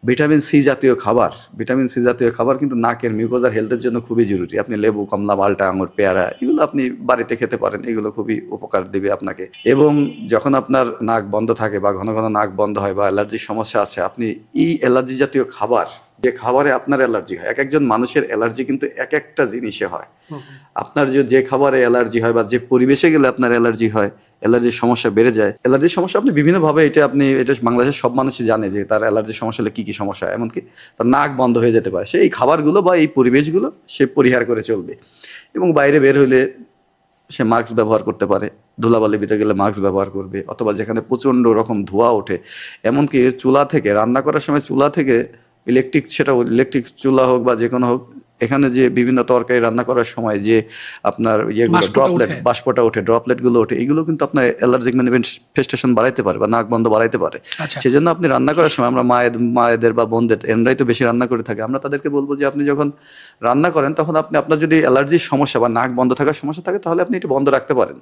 Vitamin C জাতীয় খাবার, vitamin C জাতীয় খাবার কিন্তু নাকের মিউকোজার হেলথের জন্য খুবই জরুরি। আপনি লেবু, কমলা, মালটা, আঙুর, পেয়ারা এগুলো আপনি বাড়িতে খেতে পারেন। এগুলো খুবই উপকার দিবে আপনাকে। এবং যখন আপনার নাক বন্ধ থাকে বা ঘন ঘন নাক বন্ধ হয় বা অ্যালার্জির সমস্যা আছে, আপনি এই অ্যালার্জি জাতীয় খাবার, যে খাবারে আপনার অ্যালার্জি হয়, এক একজন মানুষের অ্যালার্জি কিন্তু এক একটা জিনিসে হয়। আপনার যে খাবারে অ্যালার্জি হয় বা যে পরিবেশে গেলে আপনার অ্যালার্জি হয়, অ্যালার্জির সমস্যা বেড়ে যায়। অ্যালার্জির সমস্যা আপনি বিভিন্নভাবে, এটা বাংলাদেশের সব মানুষই জানে যে তার অ্যালার্জির সমস্যা হলে কি সমস্যা হয়। এমনকি তার নাক বন্ধ হয়ে যেতে পারে। সে এই খাবারগুলো বা এই পরিবেশগুলো সে পরিহার করে চলবে। এবং বাইরে বের হইলে সে মাস্ক ব্যবহার করতে পারে। ধুলাবালি ভিতরে গেলে মাস্ক ব্যবহার করবে, অথবা যেখানে প্রচণ্ড রকম ধোঁয়া ওঠে, এমনকি চুলা থেকে রান্না করার সময় চুলা থেকে সেটা ইলেকট্রিক চুলা হোক বা যে কোনো হোক, এখানে যে বিভিন্ন তরকারি রান্না করার সময় যে আপনার ইয়েগুলো বাষ্পটা ওঠে। বাষ্পটা ওঠে, ড্রপলেটগুলো ওঠে, এগুলো কিন্তু আপনার অ্যালার্জিক ম্যানিফেস্টেশন বাড়াইতে পারে বা নাক বন্ধ বাড়াইতে পারে। আচ্ছা। সেজন্য আপনি রান্না করার সময়, আমরা মায়েদের বা বোনদের, এনরাই তো বেশি রান্না করে থাকে, আমরা তাদেরকে বলবো যে আপনি যখন রান্না করেন তখন আপনার যদি অ্যালার্জির সমস্যা বা নাক বন্ধ থাকার সমস্যা থাকে, তাহলে আপনি এটা বন্ধ রাখতে পারেন।